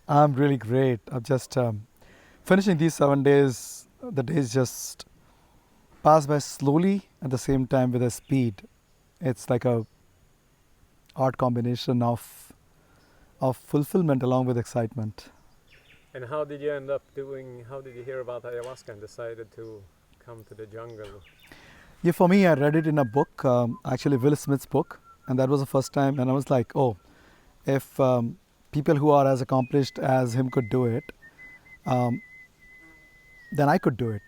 I'm really great. I'm just finishing these 7 days. The days just pass by slowly at the same time with a speed. It's like a odd combination of fulfillment along with excitement. And how did you end up doing? How did you hear about ayahuasca and decided to come to the jungle? Yeah, for me, I read it in a book, actually Will Smith's book, and that was the first time. And I was like, oh, if people who are as accomplished as him could do it, um, then I could do it.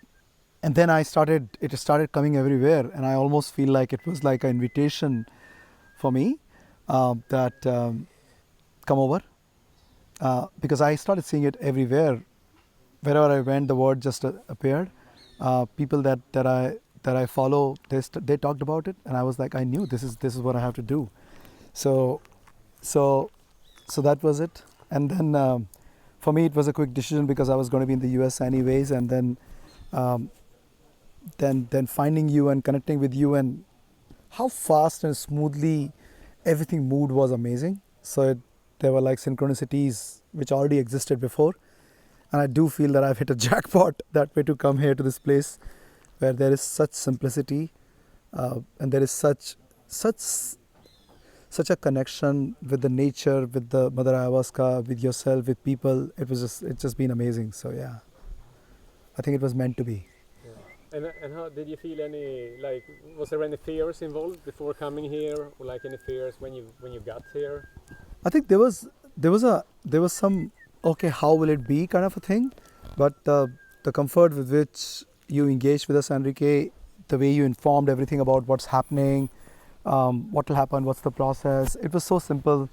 And then it started coming everywhere, and I almost feel like it was like an invitation for me that come over because I started seeing it everywhere. Wherever I went, the word just appeared. People that I follow, they talked about it, and I was like, I knew this is what I have to do. So so so that was it. And then for me, it was a quick decision because I was going to be in the U.S. anyways, and um, then finding you and connecting with you and how fast and smoothly everything moved was amazing. There were like synchronicities which already existed before, and I do feel that I've hit a jackpot that way to come here to this place where there is such simplicity and there is such such a connection with the nature, with the Mother Ayahuasca, with yourself, with people. It's just been amazing. So yeah, I think it was meant to be. And how did you feel? Any like was there any fears involved before coming here, or like any fears when you got here? I think there was some okay, how will it be kind of a thing, but the comfort with which you engaged with us, Enrique, the way you informed everything about what's happening, what will happen, what's the process. It was so simple,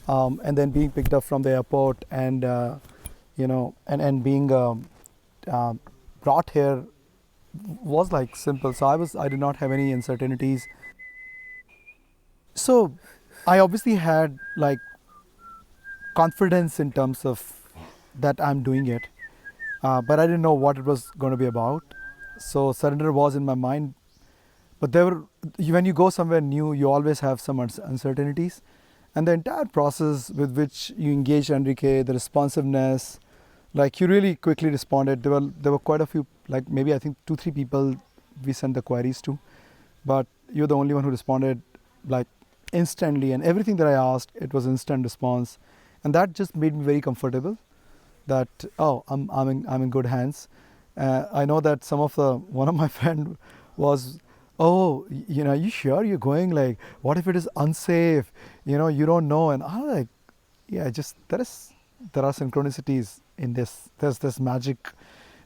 and then being picked up from the airport and and being brought here was like simple. So I did not have any uncertainties. So I obviously had like confidence in terms of that I'm doing it, but I didn't know what it was going to be about. So surrender was in my mind, but when you go somewhere new, you always have some uncertainties, and the entire process with which you engage, Enrique, the responsiveness, like you really quickly responded. There were quite a few, like maybe I think 2-3 people we sent the queries to, but you're the only one who responded like instantly, and everything that I asked, it was instant response, and that just made me very comfortable. That oh, I'm in good hands. I know that one of my friend was, oh, are you sure you're going? Like, what if it is unsafe? You don't know. And I'm like, yeah, just there are synchronicities in this. There's this magic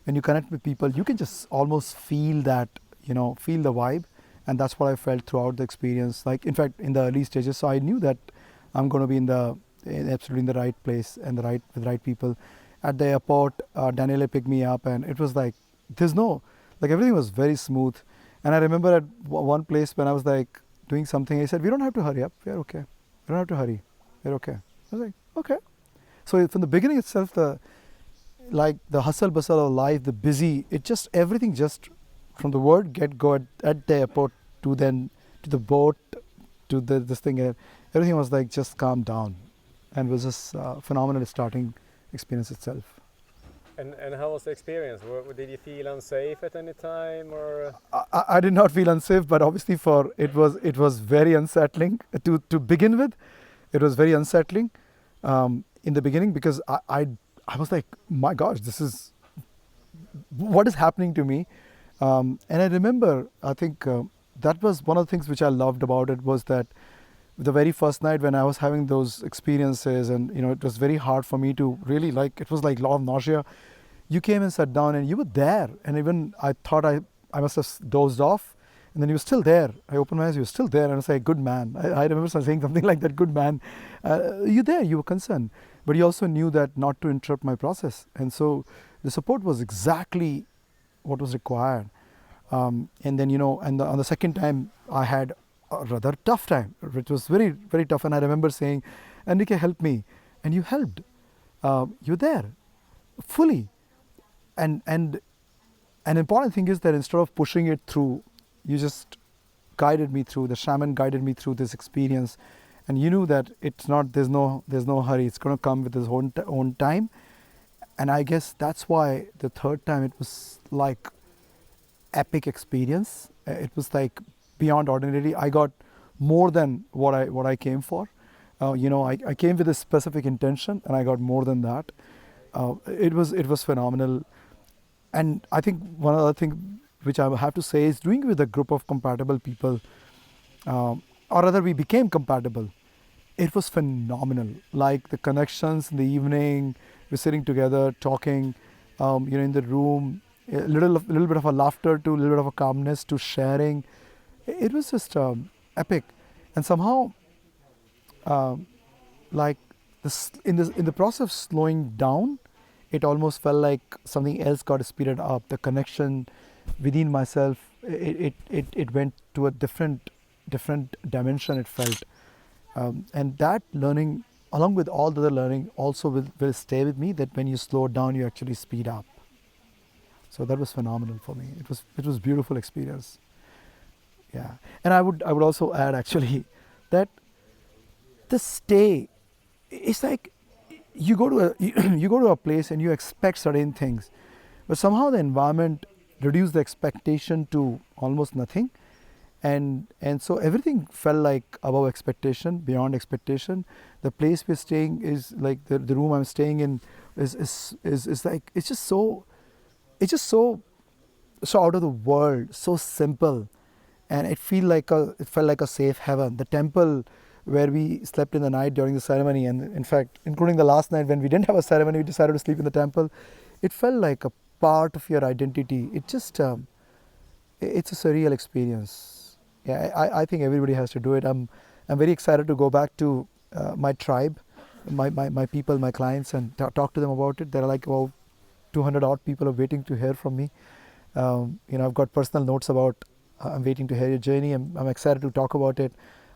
when you connect with people. You can just almost feel that, feel the vibe, and that's what I felt throughout the experience. Like, in fact, in the early stages, so I knew that I'm going to be absolutely in the right place and with the right people. At the airport, Daniele picked me up, and it was like everything was very smooth. And I remember at one place when I was like doing something, he said, "We don't have to hurry up. We're okay. We don't have to hurry. We're okay." I was like, "Okay." So from the beginning itself, the hustle bustle of life, the busy, everything just from the word get go at the airport to the boat to this thing, everything was like just calm down, and was just phenomenal starting experience itself. And how was the experience? Did you feel unsafe at any time, or? I did not feel unsafe, but obviously it was very unsettling to begin with. It was very unsettling in the beginning because I was like, my gosh, this is what is happening to me. And I remember, I think that was one of the things which I loved about it, was that the very first night when I was having those experiences, and it was very hard for me to really, like, it was like law of nausea. You came and sat down and you were there, and even I thought I must have dozed off, and then you were still there. I opened my eyes, you were still there, and I was like, good man. I remember saying something like that, good man. You there, you were concerned, but you also knew that not to interrupt my process, and so the support was exactly what was required. And then on the second time I had a rather tough time, which was very, very tough. And I remember saying, Enrique, help me. And you helped. You're there fully. And an important thing is that instead of pushing it through, you just guided me through, the shaman guided me through this experience. and you knew that it's not. There's no hurry. It's going to come with its own time. And I guess that's why the third time it was like epic experience. It was like beyond ordinary. I got more than what I came for. I came with a specific intention, and I got more than that. It was phenomenal. And I think one other thing which I have to say is doing with a group of compatible people, or rather we became compatible. It was phenomenal. Like the connections in the evening, we're sitting together talking, in the room, a little bit of a laughter to a little bit of a calmness to sharing. It was just epic, and somehow, um, like this in the process of slowing down, it almost felt like something else got speeded up. The connection within myself, it went to a different dimension. It felt, and that learning, along with all the other learning, also will stay with me. That when you slow down, you actually speed up. So that was phenomenal for me. It was beautiful experience. Yeah, and I would also add actually that the stay, it's like you go to a you go to a place and you expect certain things, but somehow the environment reduced the expectation to almost nothing, and so everything felt like above expectation, beyond expectation. The place we're staying is like the room I'm staying in is like it's just so out of the world, so simple, and it felt like a safe heaven. The temple where we slept in the night during the ceremony, and in fact, including the last night when we didn't have a ceremony, we decided to sleep in the temple. It felt like a part of your identity. It's a surreal experience. Yeah, I think everybody has to do it. I'm very excited to go back to my tribe, my people, my clients, and talk to them about it. There are like about 200 odd people are waiting to hear from me. I've got personal notes about. I'm waiting to hear your journey. I'm excited to talk about it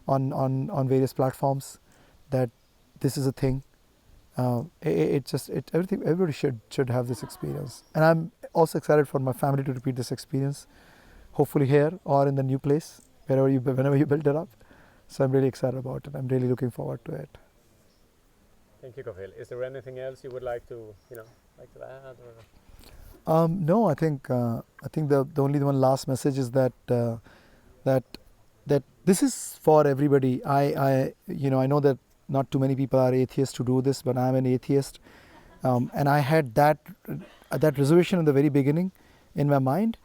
on various platforms. That this is a thing. Everybody should have this experience, and I'm also excited for my family to repeat this experience, hopefully here or in the new place, whenever you build it up. So I'm really excited about it. I'm really looking forward to it. Thank you, Kapil. Is there anything else you would like to, add? Or? No, I think the only one last message is that that this is for everybody. I know that not too many people are atheists to do this, but I'm an atheist, and I had that reservation in the very beginning in my mind,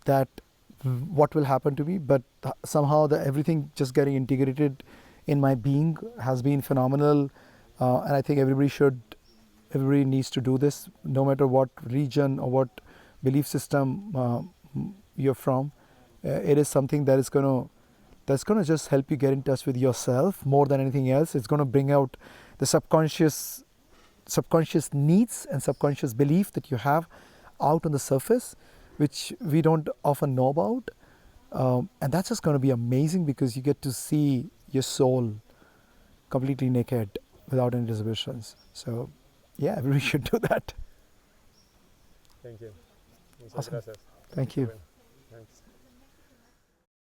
that what will happen to me, but somehow everything just getting integrated in my being has been phenomenal, and I think everybody needs to do this, no matter what region or what belief system you're from. It is something that's gonna just help you get in touch with yourself more than anything else. It's gonna bring out the subconscious needs and subconscious belief that you have out on the surface, which we don't often know about. And that's just going to be amazing, because you get to see your soul completely naked without any reservations. So, yeah, everybody should do that. Thank you. Muchas Awesome. gracias. Thank you. Thanks.